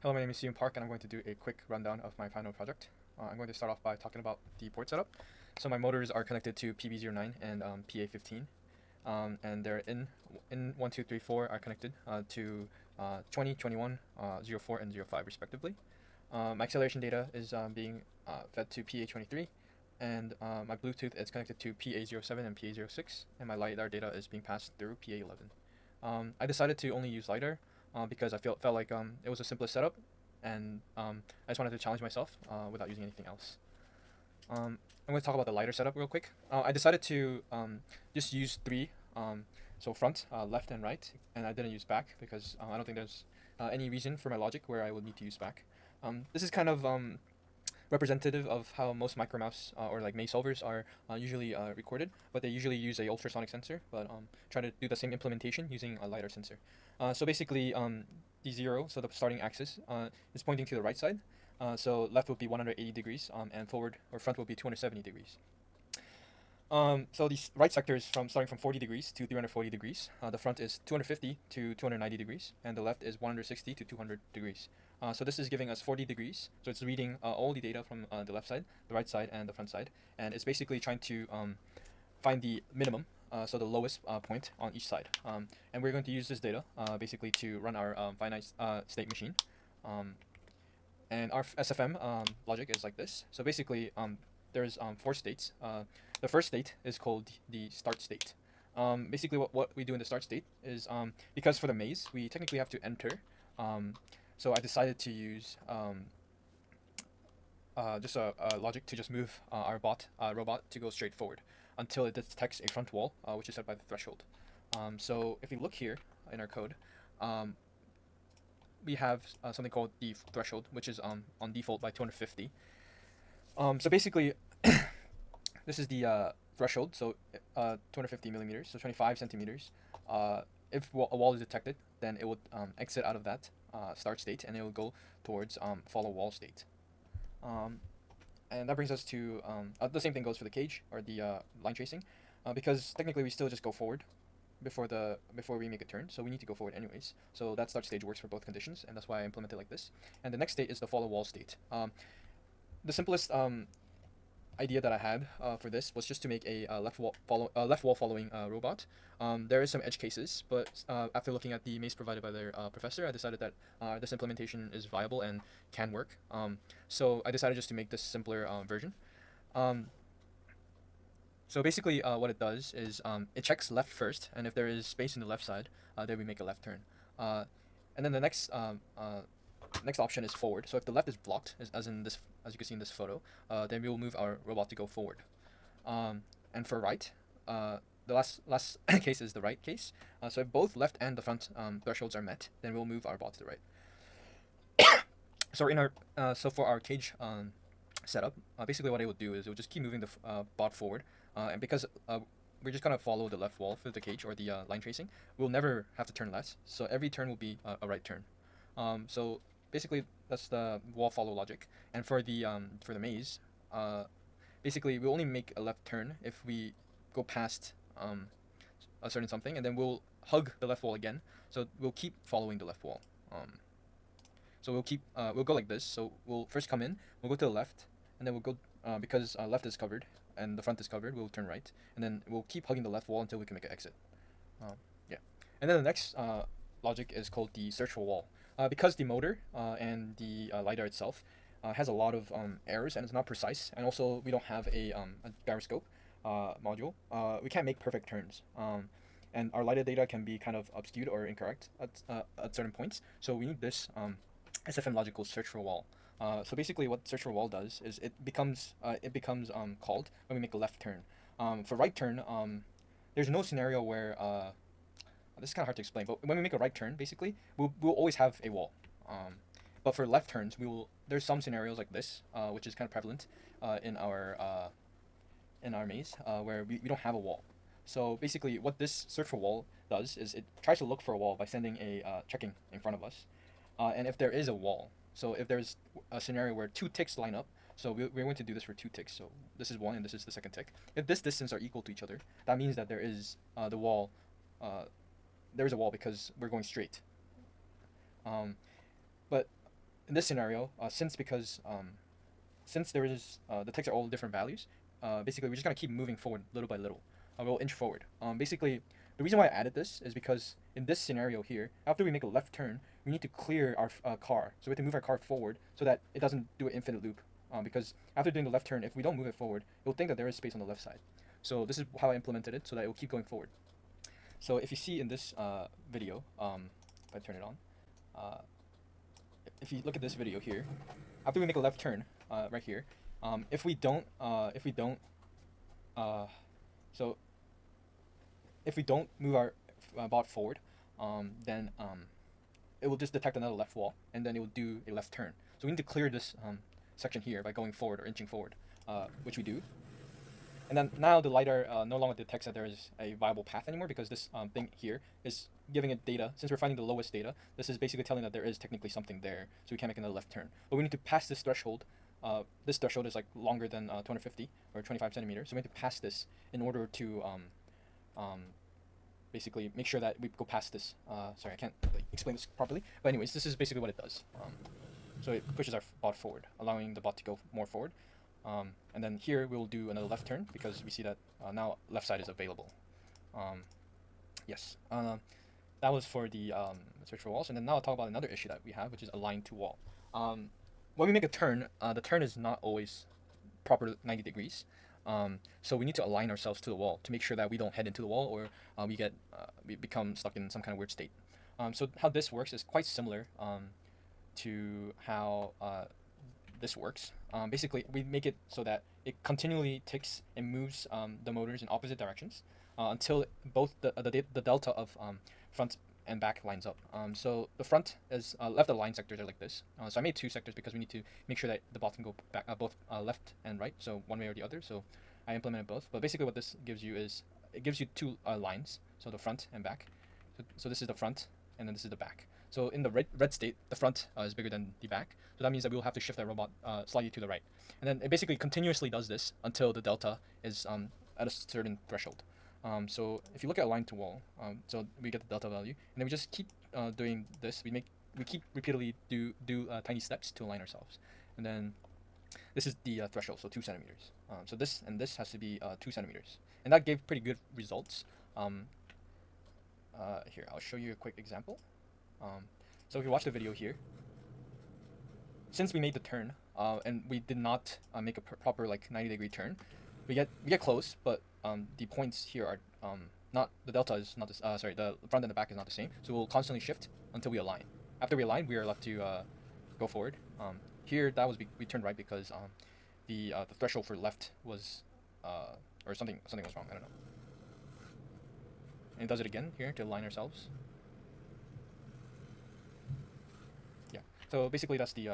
Hello, my name is Seung Park, and I'm going to do a quick rundown of my final project. I'm going to start off by talking about the board setup. So my motors are connected to PB09 and PA15, and they're in 1, 2, 3, 4 are connected to 20, 21, 04, and 05 respectively. My acceleration data is being fed to PA23, and my Bluetooth is connected to PA07 and PA06, and my LiDAR data is being passed through PA11. I decided to only use LiDAR because I felt like it was the simplest setup, and I just wanted to challenge myself without using anything else. I'm going to talk about the LiDAR setup real quick. I decided to just use three, so front, left, and right, and I didn't use back because I don't think there's any reason for my logic where I would need to use back. This is kind of representative of how most micromouse or like maze solvers are usually recorded, but they usually use a ultrasonic sensor, but try to do the same implementation using a LiDAR sensor. So basically, the zero, so the starting axis, is pointing to the right side. So left will be 180 degrees, and forward or front will be 270 degrees. So the right sector is starting from 40 degrees to 340 degrees. The front is 250 to 290 degrees, and the left is 160 to 200 degrees. So this is giving us 40 degrees. So it's reading all the data from the left side, the right side, and the front side, and it's basically trying to find the minimum, so the lowest point on each side. And we're going to use this data basically to run our finite state machine. And our SFM logic is like this. So basically, there's four states. The first state is called the start state. Basically, what we do in the start state is because for the maze, we technically have to enter. So I decided to use just a logic to just move our robot to go straight forward until it detects a front wall, which is set by the threshold. So if we look here in our code, um, we have something called the threshold, which is on default by 250. So basically, this is the threshold, so 250 millimeters, so 25 centimeters. If a wall is detected, then it would exit out of that start state, and it will go towards follow wall state. Um, and that brings us to the same thing goes for the cage or the line tracing, because technically we still just go forward before we make a turn, so we need to go forward anyways. So that start stage works for both conditions, and that's why I implement it like this. And the next state is the follow wall state. The simplest idea that I had for this was just to make a left wall following robot. There is some edge cases, but after looking at the maze provided by their professor, I decided that this implementation is viable and can work. So I decided just to make this simpler version. Um, so basically, what it does is it checks left first, and if there is space in the left side, then we make a left turn. Uh, and then the next option is forward. So if the left is blocked, as in this, as you can see in this photo, then we will move our robot to go forward. And for right, the last case is the right case. So if both left and the front thresholds are met, then we'll move our bot to the right. So for our cage setup, basically what it will do is it will just keep moving the bot forward, and because we're just gonna follow the left wall for the cage or the line tracing, we'll never have to turn left. So every turn will be a right turn. So basically that's the wall follow logic. And for the maze, basically we only make a left turn if we go past a certain something, and then we'll hug the left wall again. So we'll keep following the left wall. So we'll go like this. So we'll first come in, we'll go to the left, and then we'll go because left is covered and the front is covered. We'll turn right, and then we'll keep hugging the left wall until we can make an exit. Yeah, and then the next logic is called the search for wall. Because the motor and the lidar itself has a lot of errors and it's not precise, and also we don't have a gyroscope module. We can't make perfect turns. And our lidar data can be kind of obscured or incorrect at certain points. So we need this SFM logical search for wall. So basically, what search for wall does is it becomes called when we make a left turn. For right turn, there's no scenario where this is kind of hard to explain, but when we make a right turn, basically, we'll always have a wall. But for left turns, there's some scenarios like this, which is kind of prevalent in our maze, where we don't have a wall. So basically, what this search for wall does is it tries to look for a wall by sending a checking in front of us. And if there is a wall, so if there's a scenario where two ticks line up, so we're going to do this for two ticks. So this is one and this is the second tick. If this distance are equal to each other, that means that there is the wall. There is a wall because we're going straight. Um, but in this scenario, since there is the ticks are all different values, basically we're just gonna keep moving forward little by little. We'll inch forward. Basically, the reason why I added this is because in this scenario here, after we make a left turn, we need to clear our car. So we have to move our car forward so that it doesn't do an infinite loop. Because after doing the left turn, if we don't move it forward, it will think that there is space on the left side. So this is how I implemented it so that it will keep going forward. So if you see in this video, if I turn it on, uh, if you look at this video here, after we make a left turn right here, if we don't so if we don't move our bot forward, then it will just detect another left wall, and then it will do a left turn. So we need to clear this section here by going forward or inching forward, which we do. And then now the LiDAR no longer detects that there is a viable path anymore, because this thing here is giving it data. Since we're finding the lowest data, this is basically telling that there is technically something there, so we can't make another left turn. But we need to pass this threshold. This threshold is like longer than 250 or 25 centimeters, so we need to pass this in order to basically make sure that we go past this. Sorry, I can't explain this properly. But anyways, this is basically what it does. So it pushes our bot forward, allowing the bot to go more forward. And then here we'll do another left turn because we see that now left side is available. Yes, that was for the search for walls. And then now I'll talk about another issue that we have, which is align to wall. When we make a turn, the turn is not always proper 90 degrees. So we need to align ourselves to the wall to make sure that we don't head into the wall, or we become stuck in some kind of weird state. So how this works is quite similar to how this works. Basically, we make it so that it continually ticks and moves the motors in opposite directions until both the delta of front and back lines up. So the front is left aligned sectors are like this. So I made two sectors because we need to make sure that the bot can go back both left and right, so one way or the other. So I implemented both. But basically, what this gives you is it gives you two lines, so the front and back. So this is the front, and then this is the back. So in the red state, the front is bigger than the back. So that means that we'll have to shift that robot slightly to the right. And then it basically continuously does this until the delta is at a certain threshold. So if you look at line to wall, so we get the delta value, and then we just keep doing this. We keep repeatedly do tiny steps to align ourselves, and then this is the threshold, so 2 centimeters. So this and this has to be 2 centimeters, and that gave pretty good results. Here, I'll show you a quick example. So if you watch the video here, since we made the turn and we did not make a proper like 90-degree turn, we get close, but the points here are not, the delta is not this, sorry, the front and the back is not the same. So we'll constantly shift until we align. After we align, we are left to go forward. Here that was we turned right because the threshold for left was or something was wrong. I don't know. And it does it again here to align ourselves. Yeah. So basically that's the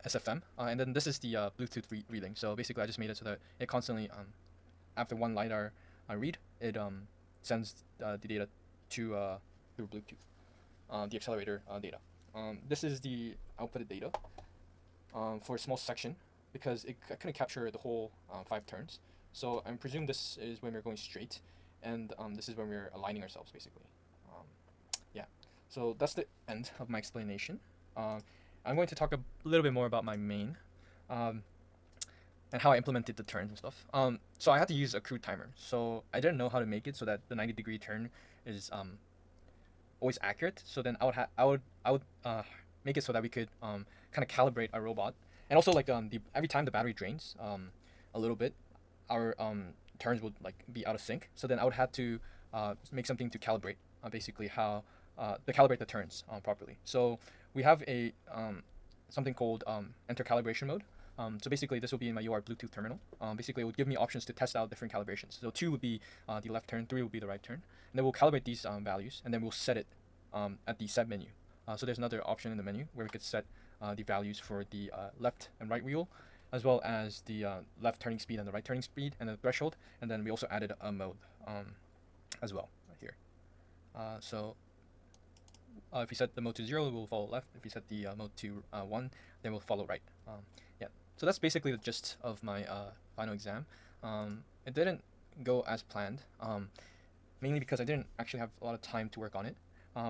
SFM, and then this is the Bluetooth reading. So basically I just made it so that it constantly after one LiDAR read, it sends the data to through Bluetooth, the accelerator data. This is the outputted data for a small section because I couldn't capture the whole 5 turns. So I presume this is when we're going straight, and this is when we're aligning ourselves basically. Yeah, so that's the end of my explanation. I'm going to talk a little bit more about my main and how I implemented the turns and stuff. So I had to use a crude timer. So I didn't know how to make it so that the 90-degree turn is always accurate. So then I would make it so that we could kind of calibrate our robot, and also like every time the battery drains a little bit, our turns would like be out of sync. So then I would have to make something to calibrate basically how to calibrate the turns properly. So we have a something called enter calibration mode. So basically this will be in my UR Bluetooth terminal. Basically it would give me options to test out different calibrations. So 2 would be the left turn, 3 would be the right turn. And then we'll calibrate these values, and then we'll set it at the set menu. So there's another option in the menu where we could set the values for the left and right wheel, as well as the left turning speed and the right turning speed and the threshold. And then we also added a mode as well right here. So if you set the mode to 0, we'll follow left. If you set the mode to 1, then we'll follow right. Yeah. So that's basically the gist of my final exam. It didn't go as planned, mainly because I didn't actually have a lot of time to work on it.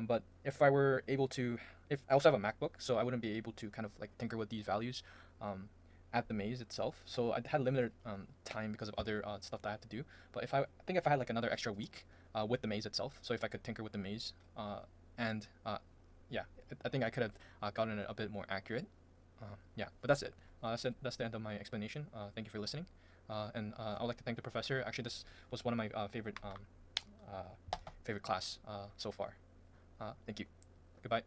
But if I were able to, if I also have a MacBook, so I wouldn't be able to kind of like tinker with these values um, at the maze itself. So I had limited time because of other stuff that I had to do. But I think if I had like another extra week with the maze itself, so if I could tinker with the maze and yeah, I think I could have gotten it a bit more accurate. Yeah, but that's it. That's it. That's the end of my explanation. Thank you for listening. And I would like to thank the professor. Actually, this was one of my favorite class so far. Thank you. Goodbye.